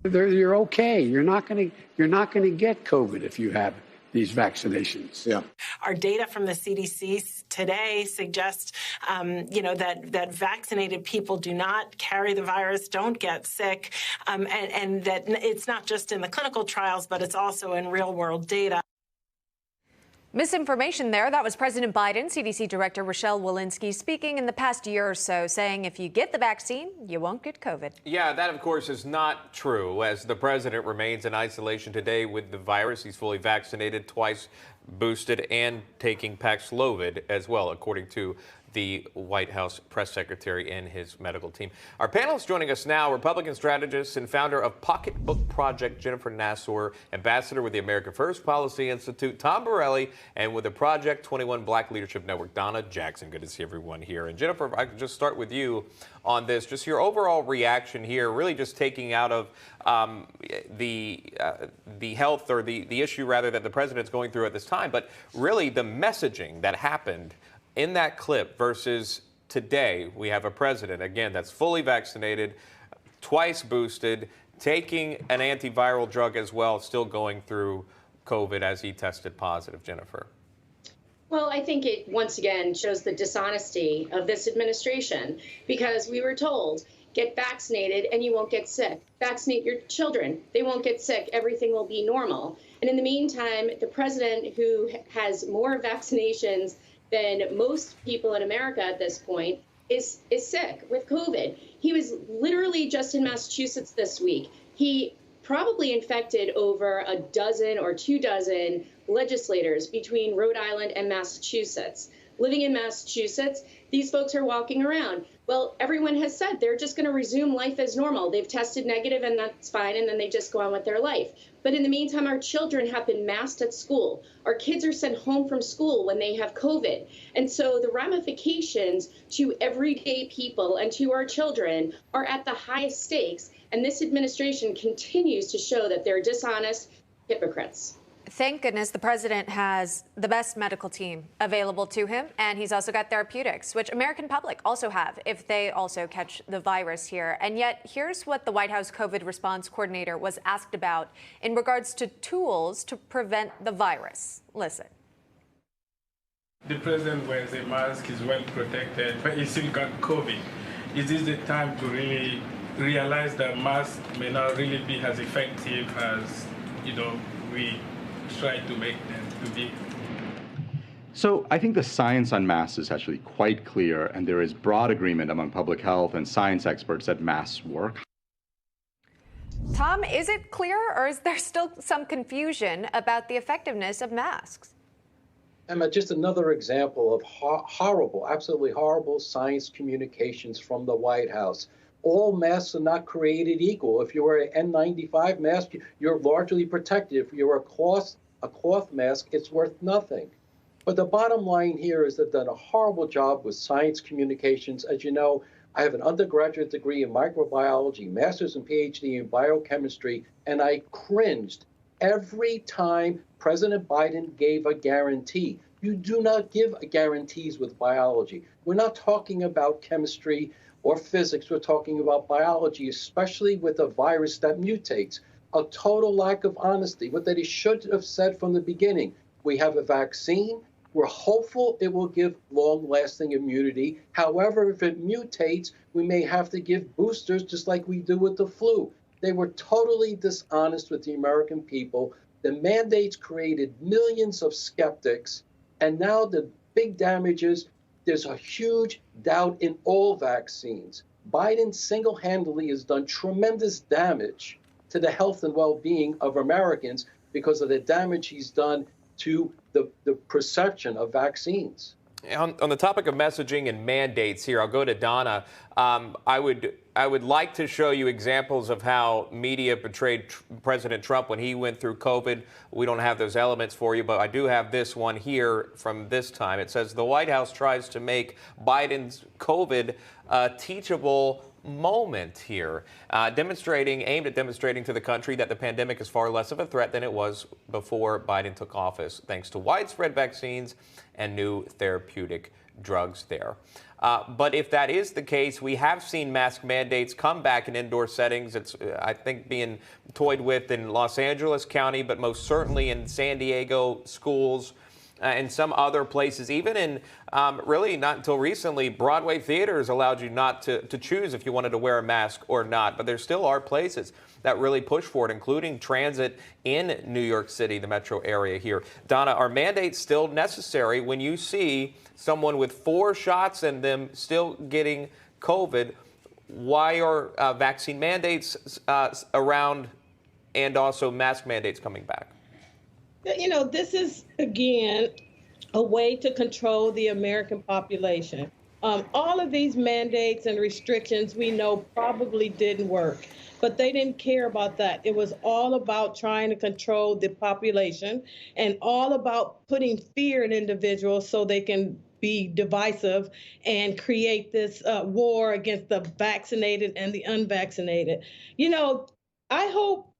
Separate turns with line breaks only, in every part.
You're okay. You're not going to get COVID if you have these vaccinations.
Yeah.
Our data from the CDC today suggests, that vaccinated people do not carry the virus, don't get sick, and that it's not just in the clinical trials, but it's also in real-world data.
Misinformation there. That was President Biden. CDC Director Rochelle Walensky speaking in the past year or so, saying if you get the vaccine, you won't get COVID.
Yeah, that, of course, is not true, as the president remains in isolation today with the virus. He's fully vaccinated, twice boosted, and taking Paxlovid as well, according to the White House press secretary and his medical team. Our panelists joining us now, Republican strategist and founder of Pocketbook Project, Jennifer Nassar, ambassador with the America First Policy Institute, Tom Borelli, and with the Project 21 Black Leadership Network, Donna Jackson. Good to see everyone here. And Jennifer, if I could just start with you on this, just your overall reaction here, really just taking out of the health, or the issue rather, that the president's going through at this time, but really the messaging that happened in that clip versus today. We have a president, again, that's fully vaccinated, twice boosted, taking an antiviral drug as well, still going through COVID as he tested positive. Jennifer.
Well, I think it once again shows the dishonesty of this administration, because we were told, get vaccinated and you won't get sick. Vaccinate your children. They won't get sick. Everything will be normal. And in the meantime, the president, who has more vaccinations than most people in America at this point, is sick with COVID. He was literally just in Massachusetts this week. He probably infected over a dozen or 24 legislators between Rhode Island and Massachusetts. Living in Massachusetts, these folks are walking around. Well, everyone has said they're just going to resume life as normal. They've tested negative and that's fine, and then they just go on with their life. But in the meantime, our children have been masked at school. Our kids are sent home from school when they have COVID. And so the ramifications to everyday people and to our children are at the highest stakes. And this administration continues to show that they're dishonest hypocrites.
Thank goodness the president has the best medical team available to him, and he's also got therapeutics, which American public also have if they also catch the virus here. And yet, here's what the White House COVID response coordinator was asked about in regards to tools to prevent the virus. Listen.
The president wears a mask, he's well protected, but he still got COVID. Is this the time to really realize that masks may not really be as effective as, we try to make them to be?
So I think the science on masks is actually quite clear, and there is broad agreement among public health and science experts that masks work.
Tom, is it clear, or is there still some confusion about the effectiveness of masks?
Emma, just another example of horrible, absolutely horrible science communications from the White House. All masks are not created equal. If you wear an N95 mask, you're largely protected. If you wear a cloth mask, it's worth nothing. But the bottom line here is they've done a horrible job with science communications. As you know, I have an undergraduate degree in microbiology, master's and PhD in biochemistry, and I cringed every time President Biden gave a guarantee. You do not give guarantees with biology. We're not talking about chemistry or physics, we're talking about biology, especially with a virus that mutates. A total lack of honesty, what that he should have said from the beginning. We have a vaccine, we're hopeful it will give long-lasting immunity. However, if it mutates, we may have to give boosters just like we do with the flu. They were totally dishonest with the American people. The mandates created millions of skeptics, and now the big damage is there's a huge doubt in all vaccines. Biden single-handedly has done tremendous damage to the health and well-being of Americans because of the damage he's done to the perception of vaccines.
On the topic of messaging and mandates here, I'll go to Donna. I would like to show you examples of how media portrayed President Trump when he went through COVID. We don't have those elements for you, but I do have this one here from this time. It says the White House tries to make Biden's COVID a teachable moment here, aimed at demonstrating to the country that the pandemic is far less of a threat than it was before Biden took office, thanks to widespread vaccines and new therapeutic drugs there. But if that is the case, we have seen mask mandates come back in indoor settings. It's, I think, being toyed with in Los Angeles County, but most certainly in San Diego schools and some other places. Even in, really not until recently, Broadway theaters allowed you not to choose if you wanted to wear a mask or not. But there still are places that really push for it, including transit in New York City, the metro area here. Donna, are mandates still necessary when you see someone with 4 shots and them still getting COVID? Why are vaccine mandates around and also mask mandates coming back?
You know, this is, again, a way to control the American population. All of these mandates and restrictions we know probably didn't work, but they didn't care about that. It was all about trying to control the population and all about putting fear in individuals so they can be divisive and create this war against the vaccinated and the unvaccinated. You know, I hope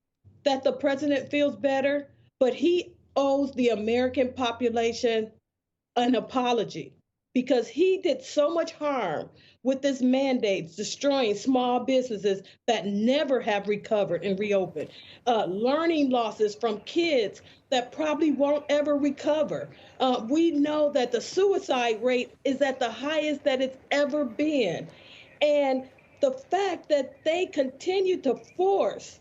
that the president feels better, but he owes the American population an apology because he did so much harm with this mandates, destroying small businesses that never have recovered and reopened, learning losses from kids that probably won't ever recover. We know that the suicide rate is at the highest that it's ever been. And the fact that they continue to force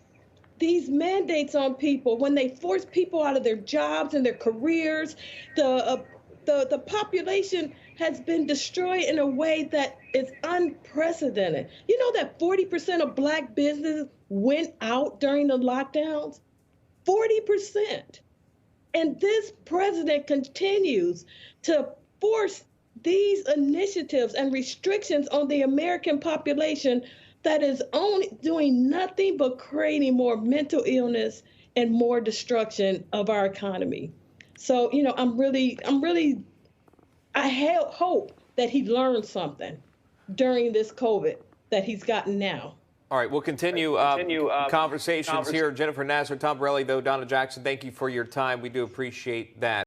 these mandates on people, when they force people out of their jobs and their careers, the population has been destroyed in a way that is unprecedented. You know that 40% of Black businesses went out during the lockdowns? 40%. And this president continues to force these initiatives and restrictions on the American population that is only doing nothing but creating more mental illness and more destruction of our economy. So, you know, I hope that he learned something during this COVID that he's gotten now.
All right, we'll continue conversations here. Jennifer Nasser, Tom Borelli, though, Donna Jackson, thank you for your time. We do appreciate that.